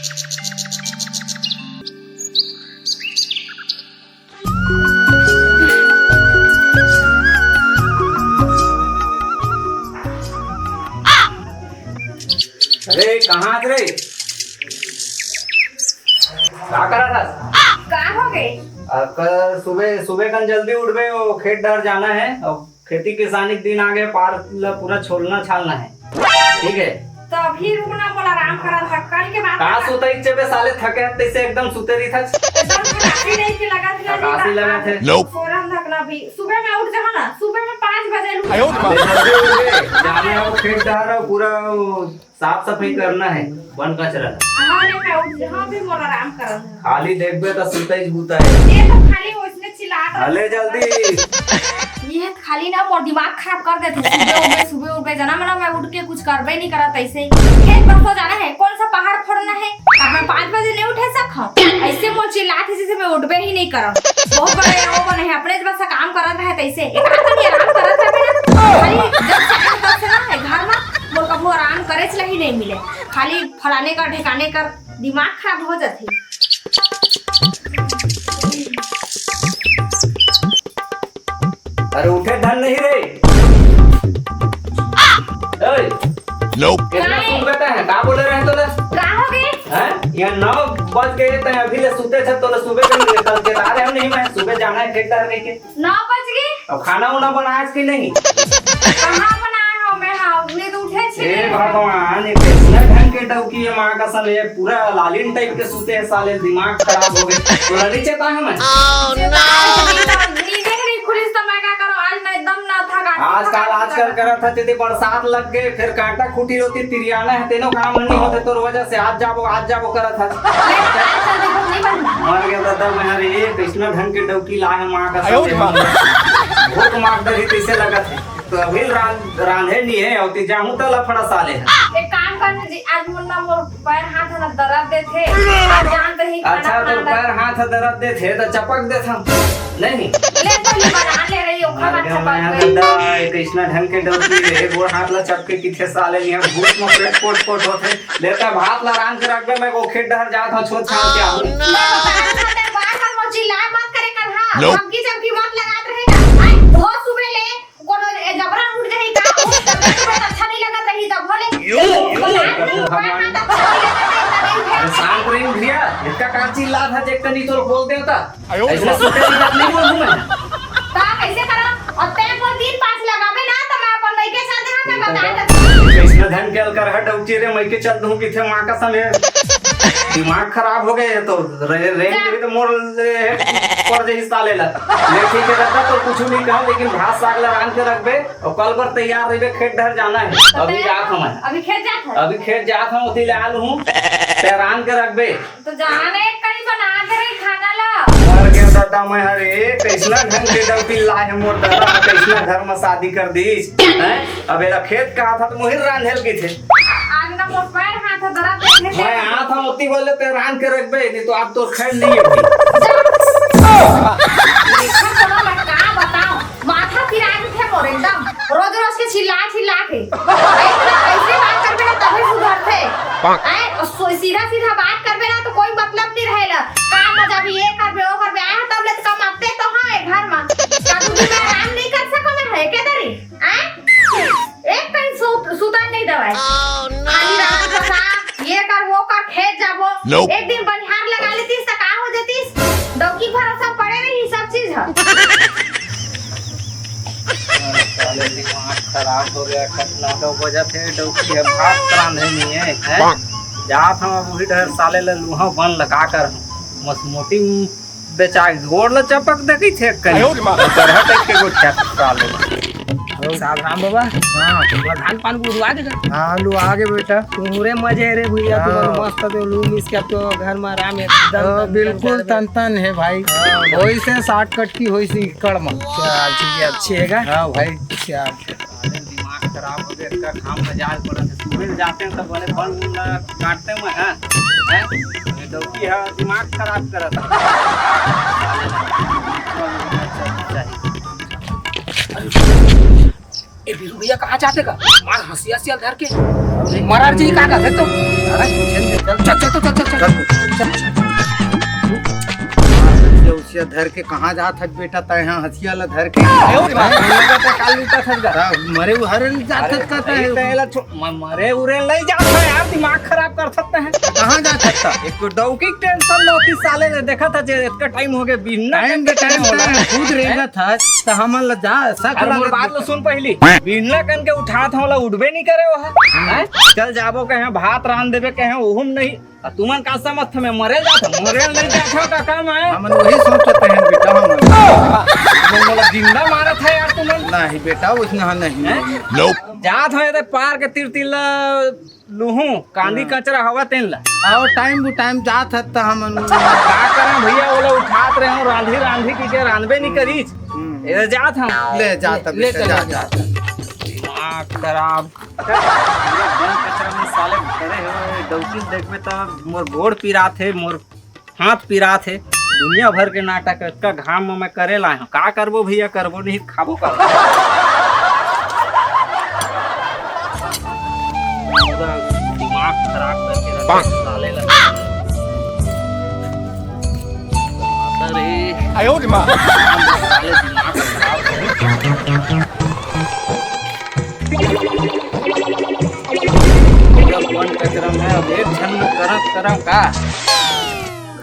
अरे कहाँ रे? क्या करा था? कहाँ हो गए? कल सुबह सुबह कल जल्दी उठ गए, वो खेत डर जाना है और खेती किसानी के दिन आ गए, पार पूरा छोलना छालना है। ठीक है तो अभी रुकना, बोला आराम करा था कल के बाद। कहाँ सोता इच्छे पे साले थके तैसे एकदम सुते रही था। एकदम थकासी नहीं थी, लगा थी थकासी लगा थे। फोरम थकना भी। सुबह में उठ जाओ ना, सुबह में 5 बजे उठ जाने वो खेत डर पूरा साफ सफाई करना है, वन कचरा। हाँ नहीं मैं उठ हाँ भी बोला आराम करा था। खाली देखबे तो सुता ही बूता है। ये तो खाली वो इसने चिल्लाता है। अले जल्दी ये खाली ना मोर दिमाग खराब कर देते। सुबह उठ गए जना मैं उठ के कुछ करबे नहीं करा। ऐसे ही खेत परसों जाना है, कौन सा पहाड़ फोड़ना है। अब मैं 5 बजे नहीं उठे सकूं। ऐसे मोर चिल्लाते जैसे मैं उठबे ही नहीं करा। बहुत बड़े वो बने हैं, अपने बस काम करत रहे तैसे एक आदमी आराम करत रहे ना। खाली जब से ना है घर में मोर कबो आराम करे चला ही नहीं मिले। खाली फलाने का ठिकाने का दिमाग खराब हो जाती। अरे उठे धन नहीं रे। कितना सुन बेटा है, का बोले रहे तो का हो गए? हैं ये 9 बज गए थे, अभी ले सुते थे तो सुबह कल के आ रहे हम नहीं, मैं सुबह जाना है खेत डर के। 9 बज गए। अब खाना उना बनाया कि नहीं? कहां बनाया हो मैं? हां उन्हें तो उठे छे। ए भगवान, ये कैसा ढंग के डौकी है मां का समय, पूरा लालिन टाइप के सूते हैं साले, दिमाग खराब हो गए। तो नीचे कहां है मैं? नीचे नहीं खुली तो मैं क्या करूं? आज मैं एकदम ना था। आजकल करा था यदि बरसात लग गए फिर कांटा खूटी रोती तिरियाना है, तेनो काम नहीं होते तो वजह से आज जाबो करा था। मर गया दादा मैं। अरे कृष्णा ढंग के डौकी लाए मां का भूख मार दे कैसे लगा थे। तो अभी रांधे नहीं है और जाऊं तो लफड़ा साले है। एक काम करने जी, आज मुन्ना मोर पैर हाथ ना दर्द दे थे। आज जानते ही अच्छा तो पैर हाथ दर्द दे थे तो चपक दे था नहीं ले पहले बना ले रही हो खबर चपक। कृष्णा ढंग के डौकी रे गोड़ हाथ ला चपके किथे साले नहीं भूख में पेट पोट होते लेता भात ला रांध के रख दे। मैं वो खेत डहर जात हूं छोट छाल के आऊं बार बार मोची ला मत करे कर। हां चमकी मत लगात रहेगा। आई बहुत सुबह ले कोनो जबरन उठ जाई का अच्छा नहीं लगत रही तब भले शांत रही भैया, इसका काची लाद है जेक नहीं तो बोल देता ऐसे सुते की बात नहीं बोलूं मैं। ता कैसे करा और ते को 3-5 लगावे ना तो मैं अपन मई के साथ हम बता दे। कृष्ण धन के कर हट उची रे मई के चल दूं किथे मां का समय दिमाग खराब हो गए तो रेंग देवी तो मोर पर जे हिस्सा लेला ले ठीक है रहता तो कुछ नहीं कहो, लेकिन भात साग ला रांध के रखबे और कल पर तैयार रहिबे खेत डहर जाना है। अभी जात हूं मैं, अभी खेत जात हूं उती ले आल हूं ते रांध के रखबे तो जाने कहीं बना के रही खाना ला। मर गया दादा मैं। अरे कैसना ढंग के डौकी लाए मोर दादा, कैसना घर में शादी कर दीस हैं। अब एला खेत कहा था तो मोहिर रांधेल की थे। आज ना मोर पैर हाथ दर्द दे थे। मैं आ था उती बोले ते रांध के रखबे नहीं तो आप तो खैर नहीं है। देखा चलो मैं का बताऊं, माथा फिरा थे मोर एकदम रोज रोज के चिल्ला के ऐसे बात करबे ना तभी सुधरते। ऐ सीधा बात करबे ना तो कोई मतलब नहीं रहेला। काम मजा भी ये करबे वो करबे आ तब ले कमाते तो हां घर में कादू भी मैं आराम नहीं कर सको मैं है के दरी। एक कहीं सुता नहीं दवाई खाली रात बसा ये कर वो कर खेत जाबो। एक दिन बनिहार लगा लेतीस त का हो जतीस। डौकी भरोसा पड़े नहीं सब चीज है। साले दिमाग खराब हो गया, कटना तो वजह से डौकी है भात रांधे नहीं है हैं। जात हम अभी डहर साले ले लूहा बन लगा कर मस मोटी बेचा गोड़ ल चपक देखी थे कहीं तरह टाइप के गोठ क्या साले सावधान बाबा। हां धान पान बुढ़वा देगा। हां लू आगे बेटा पूरे मजे रे भैया तू मस्त तो लू मिस के तो घर में आराम एकदम बिल्कुल तन है भाई। वही से 60 कट की होई सी कड़म चल ठीक है अच्छी हैगा। हां भाई क्या दिमाग खराब हो गया इसका काम मजाल पड़ा है। सुबह जाते हैं तो बोले बन काटते हैं हैं ये डौकी है दिमाग खराब करता ए बिरु भैया कहाँ जाते का मार हंसिया से धर के मरार जी का कहते तो उसिया धर के कहाँ जा थक बेटा तय यहाँ हथिया ला धर के मरे हरे जात कहता है मरे उरे नहीं जाता है यार, दिमाग खराब कर सकते हैं। कहाँ जा सकता एक डौकी टेंशन लोती साले ने देखा था जे इतना टाइम हो गया बिना टाइम के टाइम खुद रहेगा था तो हमन ला जा सक अरे मोर बात लो सुन पहली, बिना कन के उठात हमला उठबे नहीं करे वह चल जाबो कहे भात रान देबे कहे ओहुम नहीं तुमन का समझ में मरे जात मरे नहीं जात का काम है। हमन वही सोचते हैं बेटा हमन मोला जिंदा मारत है यार तुमन नहीं बेटा उसना नहीं जात है ते पार के तिरतिल लूहू कांदी कचरा हवा तेन ला और टाइम टू टाइम जात है तो हमन का करें भैया ओला उठात रहे हो रांधी रांधी की के रांधबे नहीं करीच ए जात हम ले जाता ले बेटा जा दिमाग खराब कचरा में साले खड़े हो डौकी देखबे त मोर गोड़ पीरात है मोर हाथ पीरात है दुनिया भर के नाटक का घाम में करे ला हूं का करबो भैया करबो नहीं खाबो का दिमाग खराब करके रखे साले ला अरे आयो रे मां साले दिमाग खराब कचरा में अब एक क्षण में करम का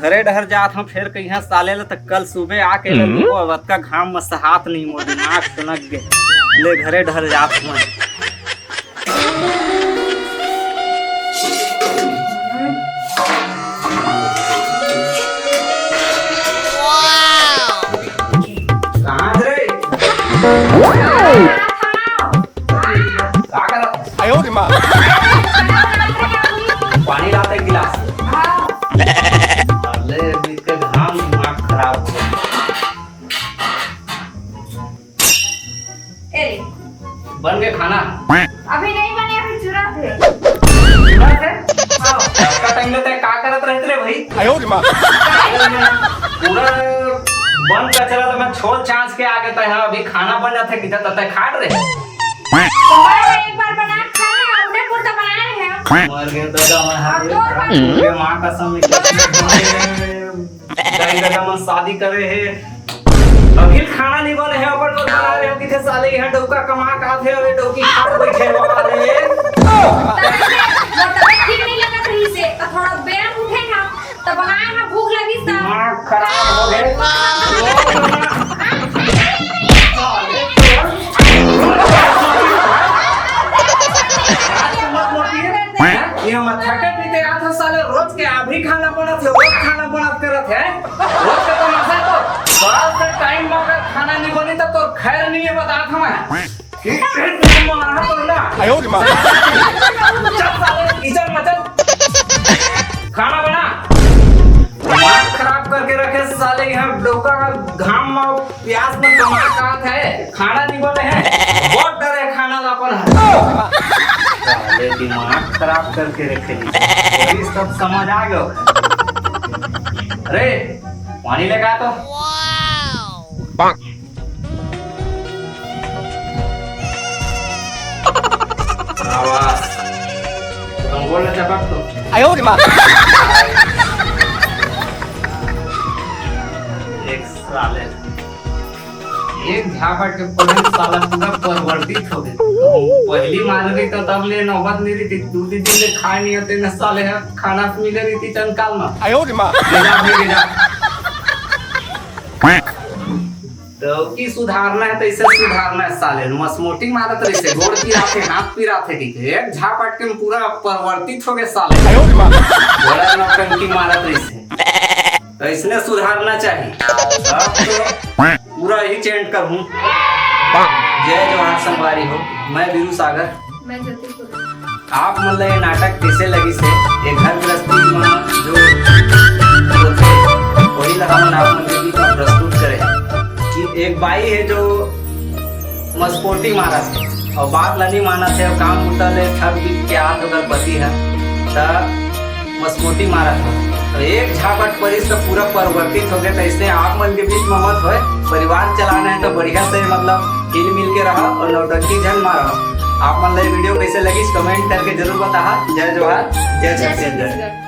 घरे डहर जात हम फिर कहीं साले ला तक कल सुबह आके लगो अब का घाम में हाथ नहीं मोर दिमाग सुनक गे ले घरे डहर जात हूं कहां रे आयो रे मां पानी लाते गिलास अरे बिल्कुल घाम दिमाग खराब हो बन गए खाना अभी नहीं बने, अभी जरूरत है। जरूरत है हाँ का टाइम लेते हैं का करत रहते रे भाई आयो रे मां पूरा बन कचरा तो मैं छोड़ चांस के आगे तो यहाँ अभी खाना बन जाता है किधर तक खाट रहे तुम्हारा एक बार बना खा रहे हैं, अपने पूरा बना रहे हैं। मर गए दादा मैं माँ का समय दादा मन शादी करे है अभी खाना नहीं बने है अपन लोग बना रहे हो किथे साले यहाँ डौका कमा का थे अबे डौकी खाट बैठे हो वाले ठीक नहीं लगा रही से तो थोड़ा बेरम उठे ना तो बनाए ना भूख लगी सा दिमाग खराब हो गए ये मत थके पीते आ था साले रोज के अभी खाना बनत है रोज खाना बनत करत है रोज का तो मसा तो बात से टाइम मगर खाना नहीं बनी तो खैर नहीं है बता था मैं ठीक है तुम मारा तो ना आयो रे मां चल साले इधर मत खाना बना दिमाग खराब करके रखे साले यहाँ डोका घाम में प्यास में कमा कात है खाना नहीं बने हैं बहुत डर है खाना लापन है साले दिमाग खराब करके रखे ये सब समझ आ गयो अरे पानी लेके आ तो आवाज तुम बोल रहे थे तो आयो रे मां एक साले एक झापट के पहले साला पूरा परिवर्तित हो गए पहली मान रही तो तब ले नौबत नहीं रही थी दूसरी दिन ले खाए नहीं होते न साले है खाना मिले रही थी चंकाल में आयो रे मां तो की सुधारना है तो इसे सुधारना है साले मसमोटी मारत रही से गोड़ पिराते हाथ पिराते ठीक है एक झापट के पूरा परिवर्तित हो गए साले आयो रे मां बोला नौटंकी मारत रही से तो इसने सुधारना चाहिए अब तो पूरा ही चेंज करूं जय जवाहर संगवारी हो मैं वीरू सागर मैं ज्योति बोल आप मतलब ये नाटक कैसे लगी से एक घर गृहस्थी में जो होते वही लगा हम आप मन के बीच में प्रस्तुत करें कि एक बाई है जो मसपोटी मारा थे और बात लनी माना थे और काम उठल है ठग बीत के हाथ अगर पति है तो मसपोटी मारा था तो एक झापट पर इसका पूरा परिवर्तित हो गया तो इसलिए आप मन के बीच में मत हो परिवार चलाना है तो बढ़िया से मतलब हिल मिल के रहो और नौटंकी जन मारो आप मन ला ये वीडियो कैसे लगी कमेंट करके जरूर बताहा। जय जोहार, जय जय छत्तीसगढ़। छत्तीसगढ़।